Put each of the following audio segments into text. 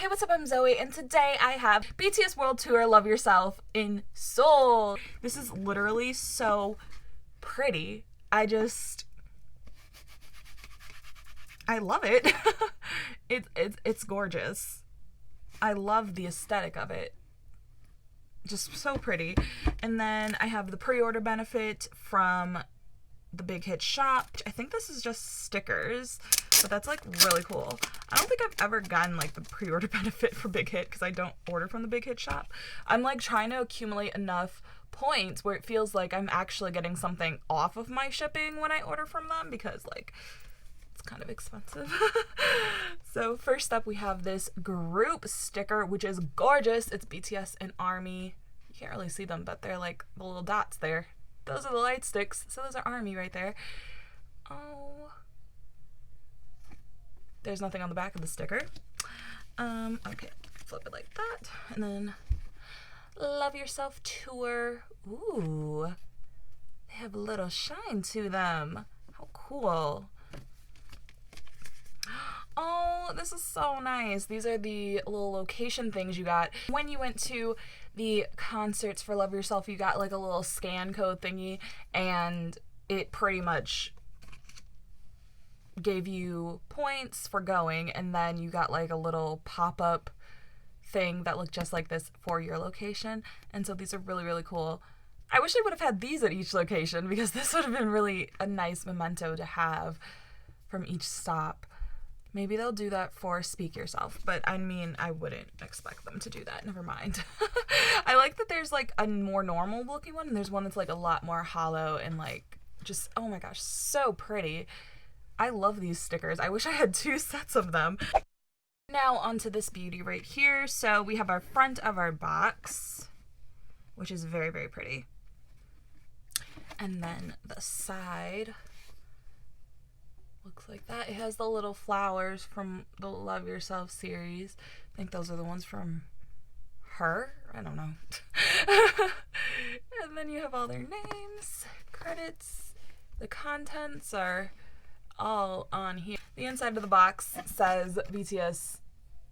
Hey, what's up? I'm Zoe, and today I have BTS World Tour Love Yourself in Seoul. This is literally so pretty. I love it. It's gorgeous. I love the aesthetic of it. Just so pretty. And then I have the pre-order benefit from the Bighit shop. I think this is just stickers, but that's like really cool. I don't think I've ever gotten like the pre-order benefit for Bighit because I don't order from the Bighit shop. I'm like trying to accumulate enough points where it feels like I'm actually getting something off of my shipping when I order from them, because like it's kind of expensive. So first up we have this group sticker, which is gorgeous. It's BTS and ARMY. You can't really see them, but they're like the little dots there. Those are the light sticks, so those are ARMY right there. Oh, there's nothing on the back of the sticker. Okay, flip it like that, and then Love Yourself Tour. Ooh, they have a little shine to them. How cool. Oh, this is so nice. These are the little location things you got. When you went to the concerts for Love Yourself, you got like a little scan code thingy, and it pretty much gave you points for going, and then you got like a little pop-up thing that looked just like this for your location. And so these are really, really cool. I wish I would have had these at each location, because this would have been really a nice memento to have from each stop. Maybe they'll do that for Speak Yourself, but I mean, I wouldn't expect them to do that. Never mind. I like that there's like a more normal looking one, and there's one that's like a lot more hollow and like just, oh my gosh, so pretty. I love these stickers. I wish I had 2 sets of them. Now onto this beauty right here. So we have our front of our box, which is very, very pretty. And then the side looks like that. It has the little flowers from the Love Yourself series. I think those are the ones from her. I don't know. And then you have all their names, credits. The contents are all on here. The inside of the box says BTS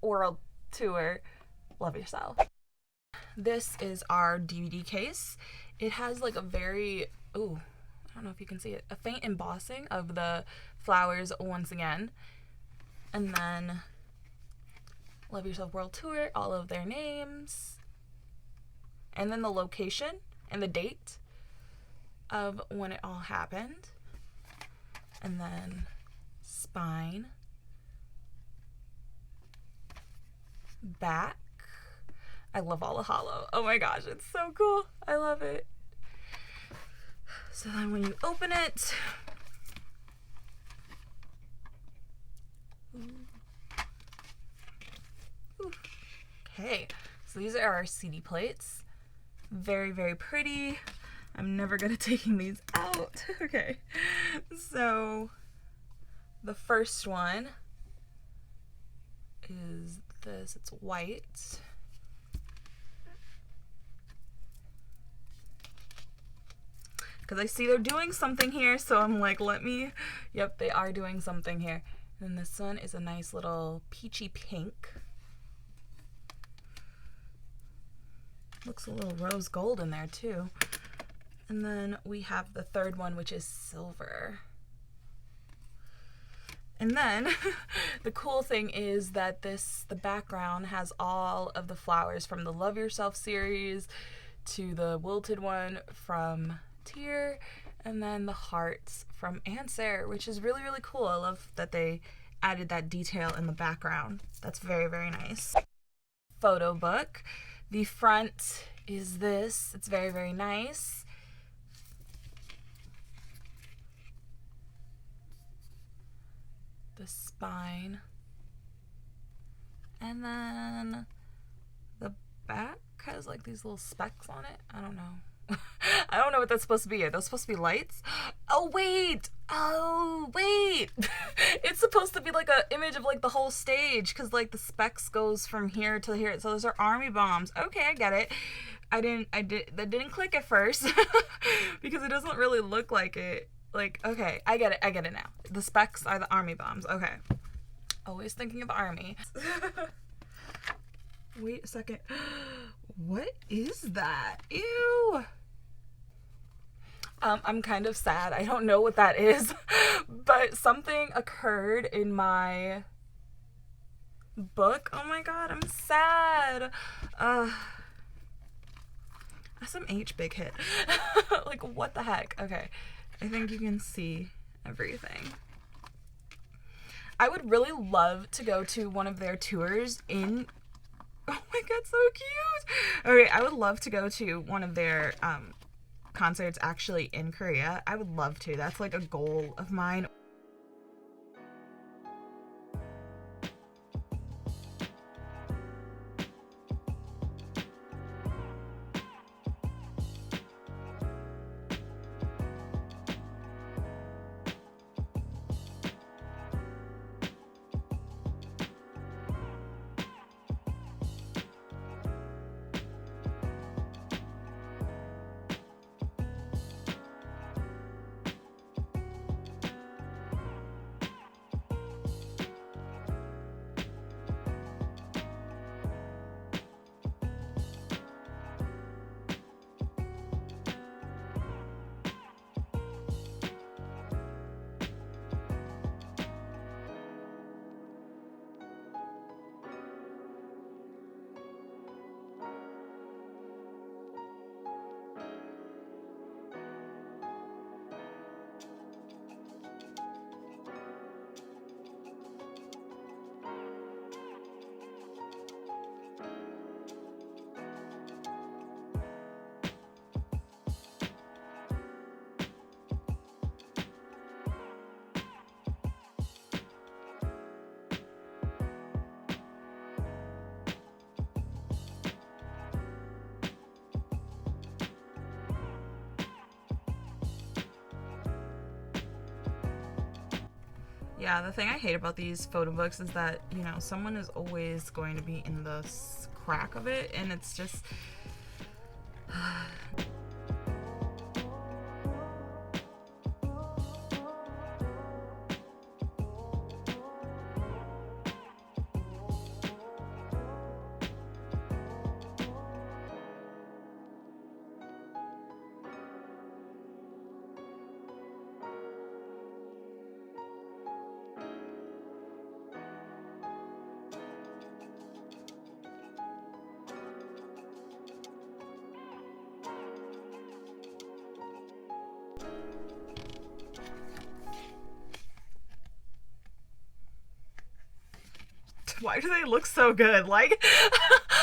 World Tour Love Yourself. This is our DVD case. It has like a very, ooh, I don't know if you can see it, a faint embossing of the flowers once again. And then Love Yourself World Tour, all of their names. And then the location and the date of when it all happened. And then spine. Back. I love all the hollow. Oh my gosh, it's so cool. I love it. So then when you open it, okay, so these are our CD plates. Very, very pretty. I'm never gonna taking these out. Okay, so the first one is this. It's white. Because I see they're doing something here, so I'm like, yep, they are doing something here. And this one is a nice little peachy pink. Looks a little rose gold in there too. And then we have the third one, which is silver. And then the cool thing is that the background has all of the flowers from the Love Yourself series to the wilted one from Tear, and then the hearts from Answer, which is really, really cool. I love that they added that detail in the background. That's very, very nice. Photobook. The front is this. It's very, very nice. The spine. And then the back has like these little specks on it. I don't know. I don't know what that's supposed to be. Are those supposed to be lights? Oh wait! It's supposed to be like an image of like the whole stage, because like the specs goes from here to here. So those are ARMY bombs. Okay, I get it. That didn't click at first because it doesn't really look like it. Like, okay, I get it now. The specs are the ARMY bombs. Okay. Always thinking of ARMY. Wait a second. What is that? Ew. I'm kind of sad. I don't know what that is, but something occurred in my book. Oh my god, I'm sad. SMH big hit. Like, what the heck? Okay, I think you can see everything. I would really love to go to one of their tours in... Oh my god, so cute! Okay, I would love to go to one of their concerts actually in Korea. I would love to. That's like a goal of mine. Yeah, the thing I hate about these photo books is that, you know, someone is always going to be in the crack of it, and it's just... Why do they look so good? Like,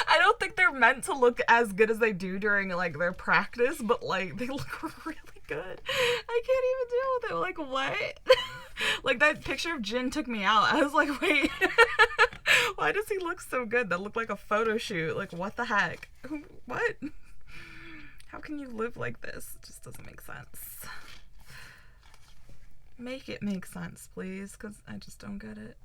I don't think they're meant to look as good as they do during, like, their practice, but, like, they look really good. I can't even deal with it. Like, what? Like, that picture of Jin took me out. I was like, wait, why does he look so good? That looked like a photo shoot. Like, what the heck? What? How can you live like this? It just doesn't make sense. Make it make sense, please, because I just don't get it.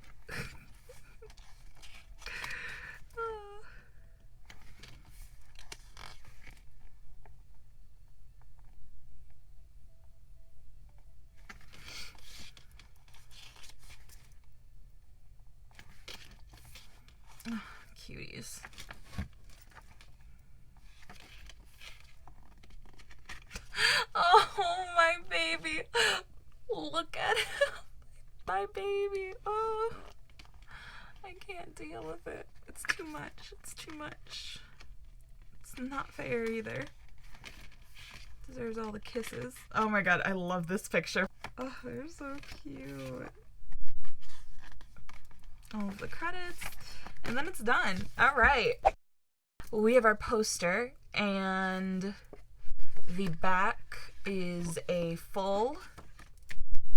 Cuties. Oh, my baby. Look at him. My baby. Oh, I can't deal with it. It's too much. It's too much. It's not fair either. Deserves all the kisses. Oh my god, I love this picture. Oh, they're so cute. All of the credits. And then it's done. All right. We have our poster, and the back is a full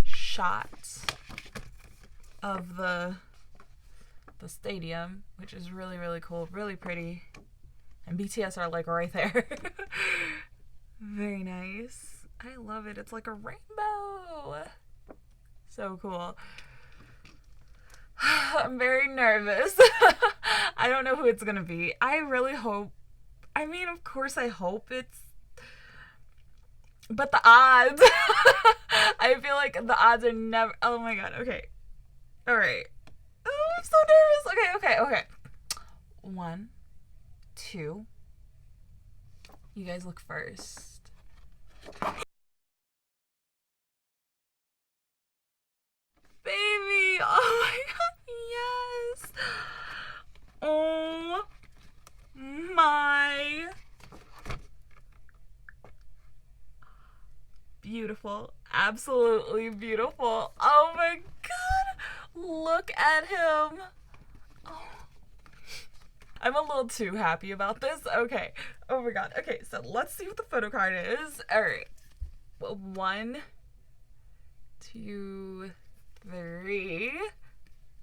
shot of the stadium, which is really, really cool, really pretty. And BTS are like right there. Very nice. I love it. It's like a rainbow. So cool. I'm very nervous. I don't know who it's gonna be. I really hope, I mean, of course I hope it's, but the odds, I feel like the odds are never, oh my god, okay. All right. Oh, I'm so nervous. Okay. 1, 2. You guys look first. Baby! Oh my god, yes! Oh my. Beautiful. Absolutely beautiful. Oh my god! Look at him! Oh. I'm a little too happy about this. Okay. Oh my god. Okay, so let's see what the photo card is. Alright. Well, 1, 2, 3.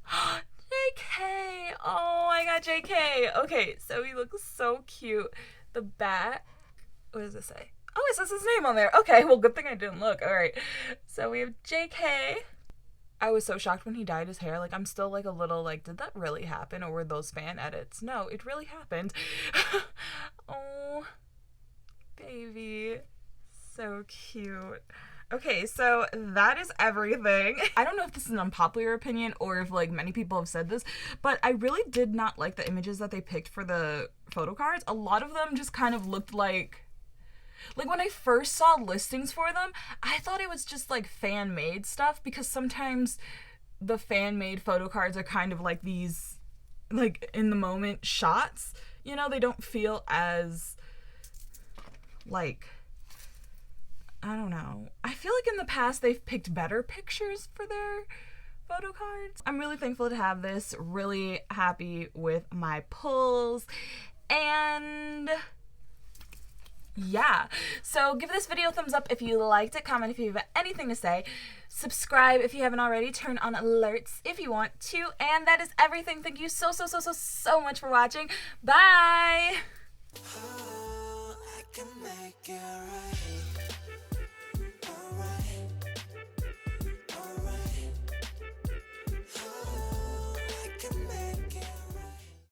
JK! Oh, I got JK. Okay, so he looks so cute. The back. What does it say? Oh, it says his name on there. Okay, well, good thing I didn't look. Alright. So we have JK. I was so shocked when he dyed his hair. Like, I'm still like a little like, did that really happen? Or were those fan edits? No, it really happened. Oh, baby. So cute. Okay, so that is everything. I don't know if this is an unpopular opinion or if like many people have said this, but I really did not like the images that they picked for the photo cards. A lot of them just kind of looked like when I first saw listings for them, I thought it was just like fan-made stuff, because sometimes the fan-made photo cards are kind of like these like in the moment shots. You know, they don't feel as like, I don't know. I feel like in the past they've picked better pictures for their photo cards. I'm really thankful to have this, really happy with my pulls, and yeah. So give this video a thumbs up if you liked it, comment if you have anything to say, subscribe if you haven't already, turn on alerts if you want to, and that is everything. Thank you so much for watching. Bye!